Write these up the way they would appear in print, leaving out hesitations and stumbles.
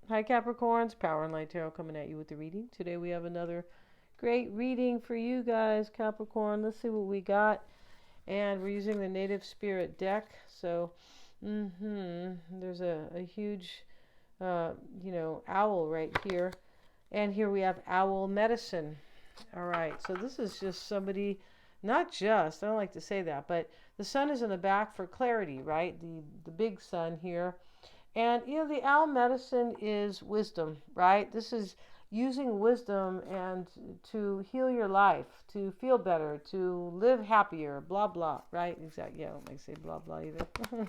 Hi Capricorns, Power and Light Tarot coming at you with the reading. Today we have another great reading for you guys, Capricorn. Let's see what we got. And we're using the Native Spirit deck. So, there's a huge, owl right here. And here we have owl medicine. All right, so this is just somebody, not just, I don't like to say that, but the sun is in the back for clarity, right? The big sun here. And the owl medicine is wisdom, right? This is using wisdom and to heal your life, to feel better, to live happier, blah blah, right? Exactly. Yeah, I don't like to say blah blah either.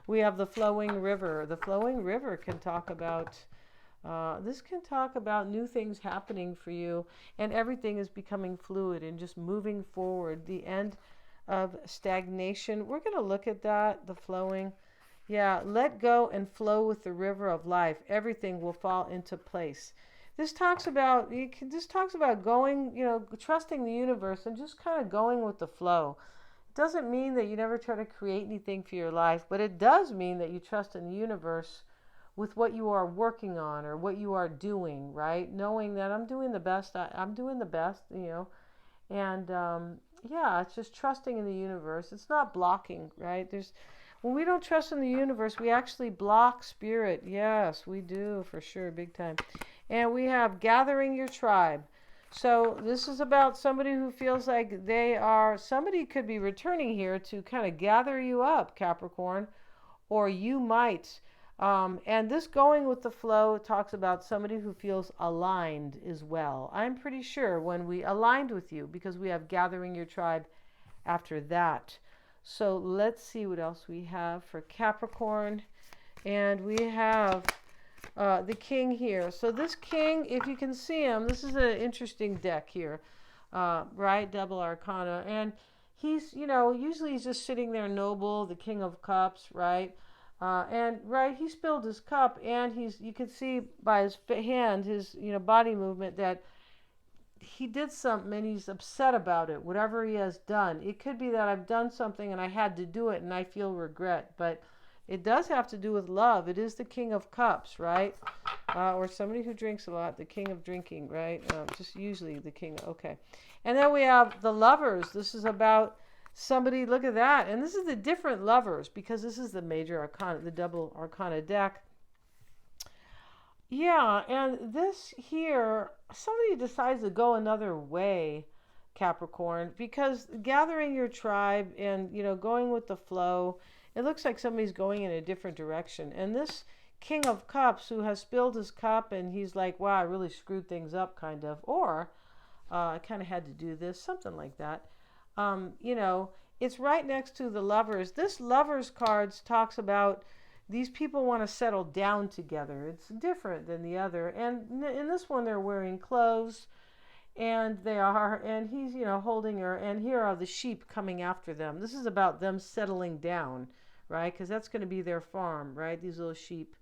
We have the flowing river. The flowing river can talk about this can talk about new things happening for you, and everything is becoming fluid and just moving forward. The end of stagnation. We're going to look at that, the flowing. Yeah, let go and flow with the river of life. Everything will fall into place. This talks about going, trusting the universe and just kind of going with the flow. It doesn't mean that you never try to create anything for your life, but it does mean that you trust in the universe with what you are working on or what you are doing, right? Knowing that I'm doing the best, I'm doing the best, and yeah, it's just trusting in the universe. It's not blocking, right? When we don't trust in the universe, we actually block spirit. Yes, we do, for sure, big time. And we have gathering your tribe. So this is about somebody who feels like somebody could be returning here to kind of gather you up, Capricorn, or you might. And this going with the flow talks about somebody who feels aligned as well. I'm pretty sure when we aligned with you, because we have gathering your tribe after that. So let's see what else we have for Capricorn. And we have the king here. So this king, if you can see him, this is an interesting deck here, right? Double Arcana. And he's, usually he's just sitting there noble, the King of Cups, right? He spilled his cup, and you can see by his hand, his, body movement, that he did something and he's upset about it, whatever he has done. It could be that I've done something and I had to do it and I feel regret, but it does have to do with love. It is the King of Cups, right? Or somebody who drinks a lot, the king of drinking, right? Just usually the king. Okay. And then we have the lovers. This is about somebody, look at that. And this is the different lovers, because this is the major arcana, the double arcana deck. Yeah, and this here, somebody decides to go another way, Capricorn, because gathering your tribe and, going with the flow, it looks like somebody's going in a different direction. And this King of Cups who has spilled his cup and he's like, wow, I really screwed things up, kind of. Or I kind of had to do this, something like that. It's right next to the lovers. This lovers cards talks about these people want to settle down together. It's different than the other. And in this one, they're wearing clothes, and he's, holding her, and here are the sheep coming after them. This is about them settling down, right? Because that's going to be their farm, right? These little sheep,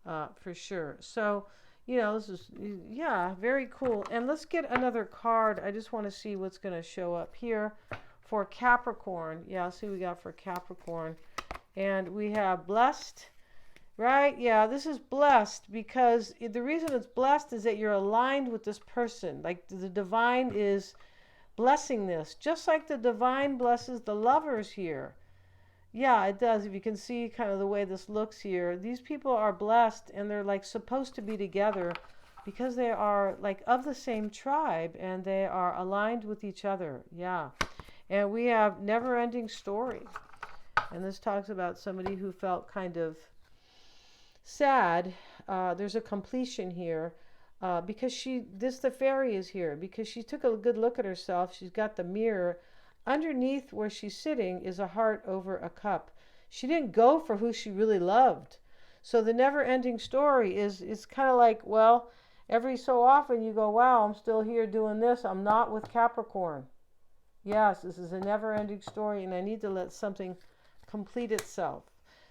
for sure. So, this is, yeah, very cool. And let's get another card. I just want to see what's going to show up here for Capricorn. Yeah, let's see what we got for Capricorn. And we have blessed, right? Yeah, this is blessed because the reason it's blessed is that you're aligned with this person. Like the divine is blessing this, just like the divine blesses the lovers here. Yeah, it does. If you can see kind of the way this looks here, these people are blessed and they're like supposed to be together because they are like of the same tribe and they are aligned with each other. Yeah. And we have never ending story. And this talks about somebody who felt kind of sad. There's a completion here because the fairy is here because she took a good look at herself. She's got the mirror. Underneath where she's sitting is a heart over a cup. She didn't go for who she really loved. So the never ending story is kind of like, well, every so often you go, wow, I'm still here doing this. I'm not with Capricorn. Yes, this is a never ending story, and I need to let something complete itself.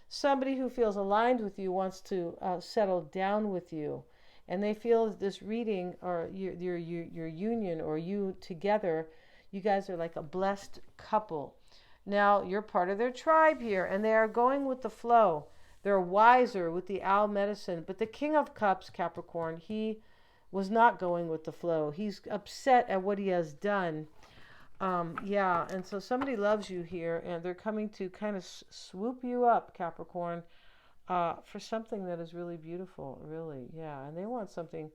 Somebody who feels aligned with you wants to settle down with you, and they feel that this reading or your union or you together, you guys are like a blessed couple. Now you're part of their tribe here, and they are going with the flow. They're wiser with the owl medicine. But the King of Cups, Capricorn, he was not going with the flow. He's upset at what he has done. Yeah, and so somebody loves you here, and they're coming to kind of swoop you up, Capricorn, for something that is really beautiful, really. Yeah, and they want something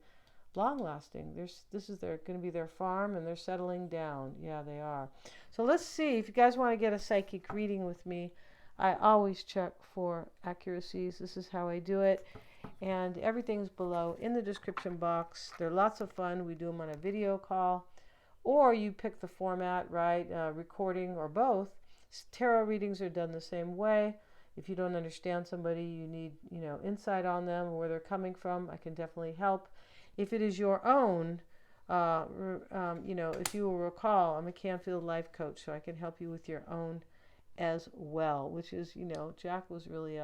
long lasting. This is going to be their farm, and they're settling down. Yeah, they are. So let's see if you guys want to get a psychic reading with me. I always check for accuracies. This is how I do it, and everything's below in the description box. They're lots of fun. We do them on a video call, or you pick the format, right? Recording or both. Tarot readings are done the same way. If you don't understand somebody, you need, insight on them, where they're coming from, I can definitely help. If it is your own, if you will recall, I'm a Canfield life coach, so I can help you with your own as well, which is, Jack was really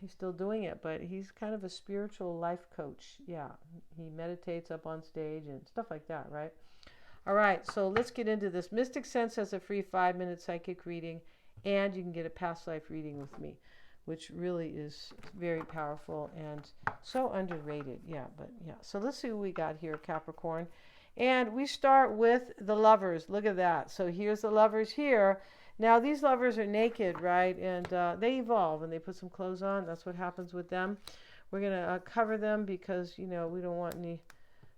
he's still doing it, but he's kind of a spiritual life coach. Yeah, he meditates up on stage and stuff like that, right? All right, so let's get into this. Mystic Sense has a free 5-minute psychic reading, and you can get a past life reading with me, which really is very powerful and so underrated. Yeah, so let's see what we got here, Capricorn. And we start with the Lovers. Look at that. So here's the Lovers here. Now, these lovers are naked, right? And they evolve and they put some clothes on. That's what happens with them. We're going to cover them because, we don't want any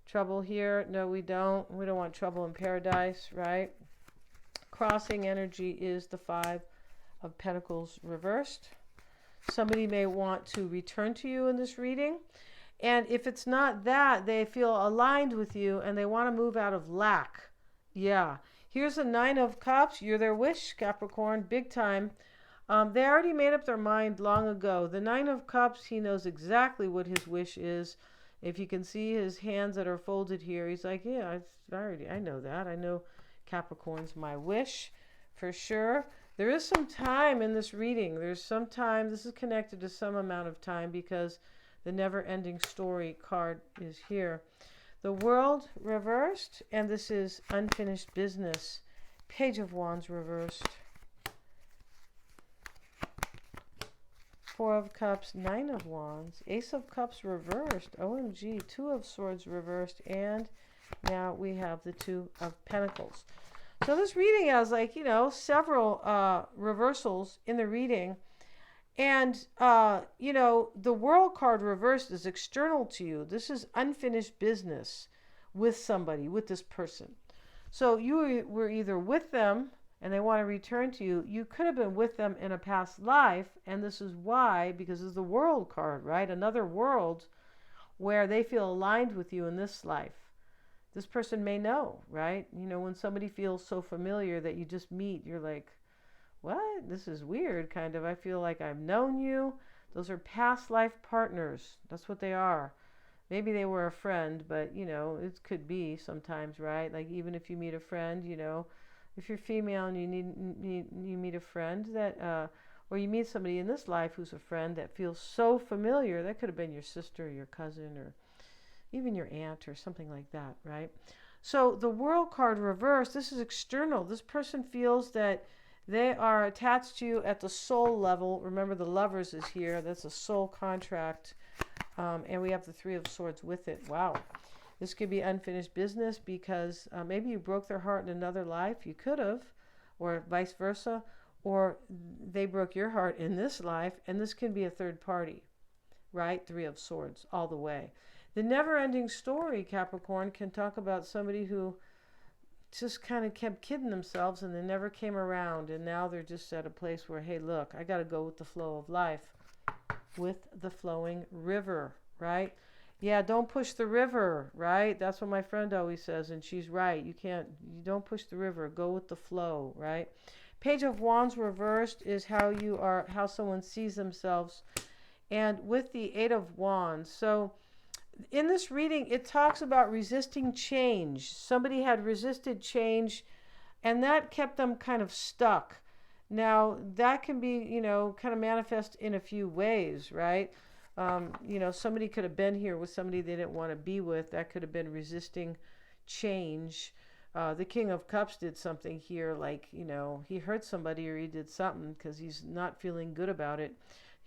trouble here. No, we don't. We don't want trouble in paradise, right? Crossing energy is the 5 of Pentacles reversed. Somebody may want to return to you in this reading. And if it's not that, they feel aligned with you and they want to move out of lack. Yeah. Here's a 9 of Cups. You're their wish, Capricorn, big time. They already made up their mind long ago. The 9 of Cups, he knows exactly what his wish is. If you can see his hands that are folded here, he's like, yeah, I know that. I know Capricorn's my wish for sure. There is some time in this reading. There's some time. This is connected to some amount of time because the never-ending story card is here. The World reversed, and this is unfinished business. Page of Wands reversed. 4 of Cups, 9 of Wands, Ace of Cups reversed, OMG, 2 of Swords reversed, and now we have the 2 of Pentacles. So this reading has several reversals in the reading. And, the World card reversed is external to you. This is unfinished business with somebody, with this person. So you were either with them and they want to return to you. You could have been with them in a past life. And this is why, because it's the World card, right? Another world where they feel aligned with you in this life. This person may know, right? When somebody feels so familiar that you just meet, you're like, what? This is weird, kind of. I feel like I've known you. Those are past life partners. That's what they are. Maybe they were a friend, but, it could be sometimes, right? Like, even if you meet a friend, if you're female and you meet a friend that, or you meet somebody in this life who's a friend that feels so familiar, that could have been your sister or your cousin or even your aunt or something like that, right? So the World card reversed, this is external. This person feels that they are attached to you at the soul level. Remember, the Lovers is here. That's a soul contract. And we have the 3 of Swords with it. Wow. This could be unfinished business because maybe you broke their heart in another life. You could have, or vice versa. Or they broke your heart in this life. And this can be a third party, right? 3 of Swords all the way. The never-ending story, Capricorn, can talk about somebody who just kind of kept kidding themselves and they never came around, and now they're just at a place where, hey, look, I got to go with the flow of life, with the flowing river, right? Yeah, don't push the river, right? That's what my friend always says, and she's right. You don't push the river, go with the flow, right? Page of Wands reversed is how someone sees themselves, and with the 8 of Wands. So in this reading, it talks about resisting change. Somebody had resisted change, and that kept them kind of stuck. Now, that can be, kind of manifest in a few ways, right? Somebody could have been here with somebody they didn't want to be with. That could have been resisting change. The King of Cups did something here, like, he hurt somebody or he did something because he's not feeling good about it.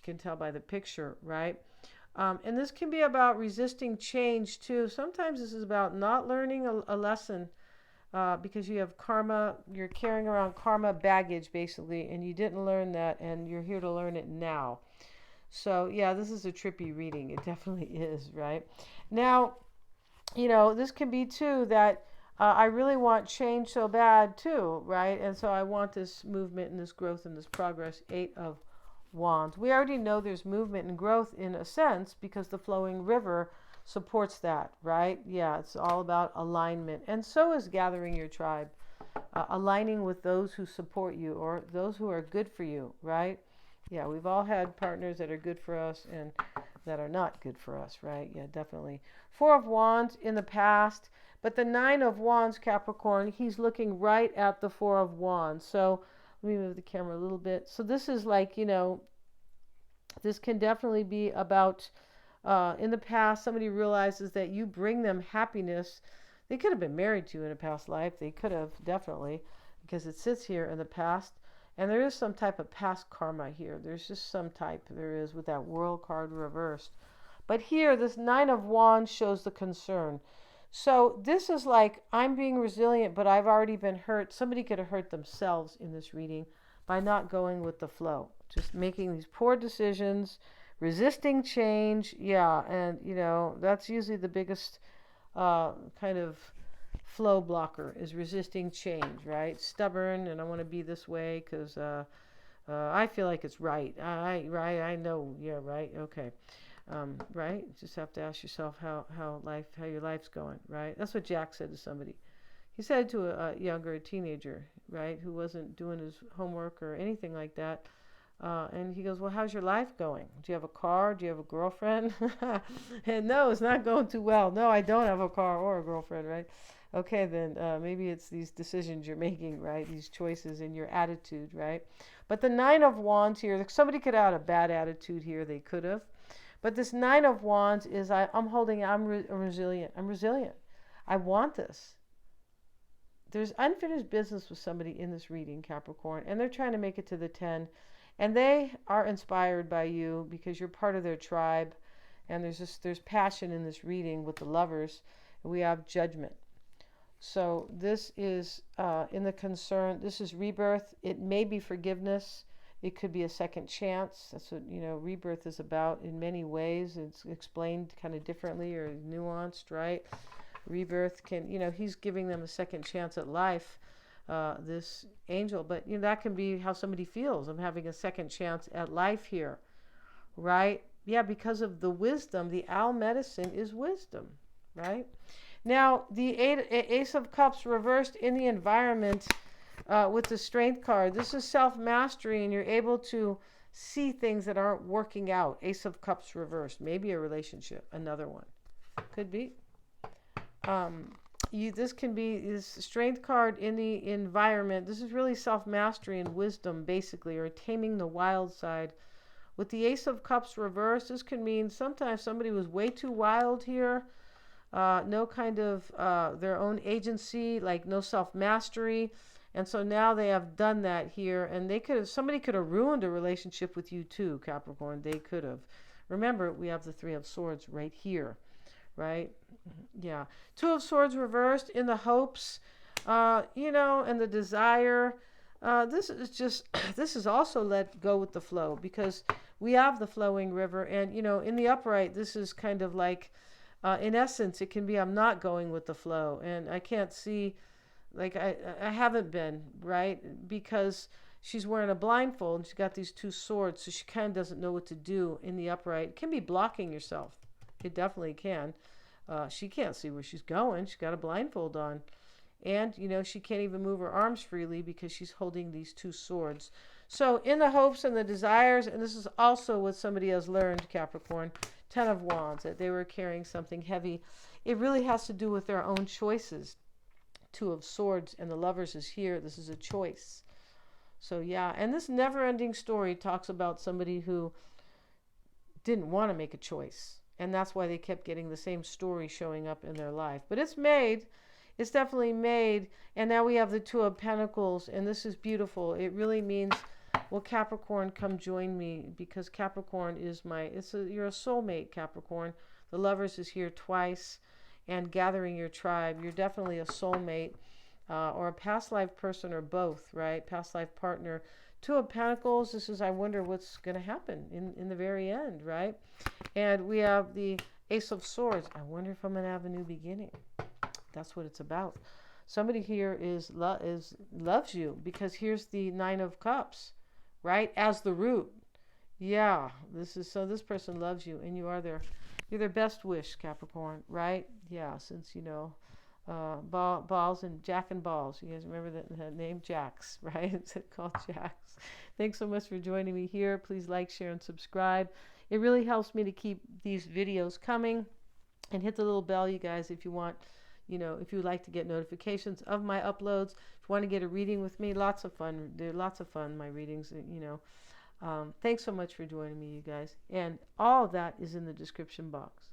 can tell by the picture, right? And this can be about resisting change too. Sometimes this is about not learning a lesson because you have karma, you're carrying around karma baggage basically, and you didn't learn that, and you're here to learn it now. So yeah, this is a trippy reading. It definitely is, right? Now, this can be too that I really want change so bad too, right? And so I want this movement and this growth and this progress. 8 of Wands. We already know there's movement and growth in a sense because the flowing river supports that, right? Yeah, it's all about alignment. And so is gathering your tribe, aligning with those who support you or those who are good for you, right? Yeah, we've all had partners that are good for us and that are not good for us, right? Yeah, definitely. 4 of Wands in the past, but the 9 of Wands, Capricorn, he's looking right at the 4 of Wands. So let me move the camera a little bit. So this is like, this can definitely be about in the past, somebody realizes that you bring them happiness. They could have been married to you in a past life. They could have, definitely, because it sits here in the past. And there is some type of past karma here. There's just some type there is with that World card reversed. But here, this 9 of Wands shows the concern. So this is like, I'm being resilient, but I've already been hurt. Somebody could have hurt themselves in this reading by not going with the flow. Just making these poor decisions, resisting change. Yeah, and, that's usually the biggest kind of flow blocker is resisting change, right? Stubborn, and I want to be this way because I feel like it's right. I know, yeah, right, okay. Right? Just have to ask yourself how your life's going, right? That's what Jack said to somebody. He said to a teenager, right, who wasn't doing his homework or anything like that. And he goes, well, how's your life going? Do you have a car? Do you have a girlfriend? And no, it's not going too well. No, I don't have a car or a girlfriend, right? Okay, then maybe it's these decisions you're making, right? These choices in your attitude, right? But the 9 of Wands here, somebody could have had a bad attitude here. They could have. But this 9 of Wands is I'm resilient. I'm resilient. I want this. There's unfinished business with somebody in this reading, Capricorn, and they're trying to make it to the 10. And they are inspired by you because you're part of their tribe. And there's passion in this reading with the lovers. And we have judgment. So this is in the concern. This is rebirth. It may be forgiveness. It could be a second chance. That's what, rebirth is about in many ways. It's explained kind of differently or nuanced, right? Rebirth can, he's giving them a second chance at life, this angel. But, that can be how somebody feels. I'm having a second chance at life here, right? Yeah, because of the wisdom. The owl medicine is wisdom, right? Now, the Ace of Cups reversed in the environment with the Strength card. This is self-mastery, and you're able to see things that aren't working out. Ace of Cups reversed. Maybe a relationship. Another one. Could be. This can be this Strength card in the environment. This is really self-mastery and wisdom, basically, or taming the wild side. With the Ace of Cups reversed, this can mean sometimes somebody was way too wild here. No kind of their own agency, like no self-mastery. And so now they have done that here, and somebody could have ruined a relationship with you too, Capricorn. They could have. Remember, we have the 3 of Swords right here, right? Yeah. 2 of Swords reversed in the hopes, and the desire. This is also let go with the flow because we have the flowing river, and, in the upright, this is kind of like, in essence, it can be I'm not going with the flow, and I can't see. Like, I haven't been, right? Because she's wearing a blindfold and she's got these 2 swords, so she kind of doesn't know what to do in the upright. It can be blocking yourself. It definitely can. She can't see where she's going. She's got a blindfold on. And, she can't even move her arms freely because she's holding these 2 swords. So, in the hopes and the desires, and this is also what somebody has learned, Capricorn, 10 of Wands, that they were carrying something heavy. It really has to do with their own choices. 2 of Swords and the Lovers is here. This is a choice. So yeah, and this never-ending story talks about somebody who didn't want to make a choice, and that's why they kept getting the same story showing up in their life. But it's made. It's definitely made. And now we have the 2 of Pentacles, and this is beautiful. It really means Well, Capricorn, come join me, because Capricorn is you're a soulmate, Capricorn. The Lovers is here twice, and gathering your tribe. You're definitely a soulmate, or a past life person, or both, right? Past life partner. Two of Pentacles, this is, I wonder what's going to happen in the very end, right? And we have the Ace of Swords. I wonder if I'm going to have a new beginning. That's what it's about. Somebody here loves you, because here's the Nine of Cups, right? As the root. Yeah, this person loves you, and you're their best wish, Capricorn, right? Yeah, since balls and Jack and Balls. You guys remember that name, Jax, right? It's called Jax. Thanks so much for joining me here. Please like, share, and subscribe. It really helps me to keep these videos coming. And hit the little bell, you guys, if you want, if you would like to get notifications of my uploads. If you want to get a reading with me, lots of fun. They're lots of fun, my readings, Thanks so much for joining me, you guys. And all of that is in the description box.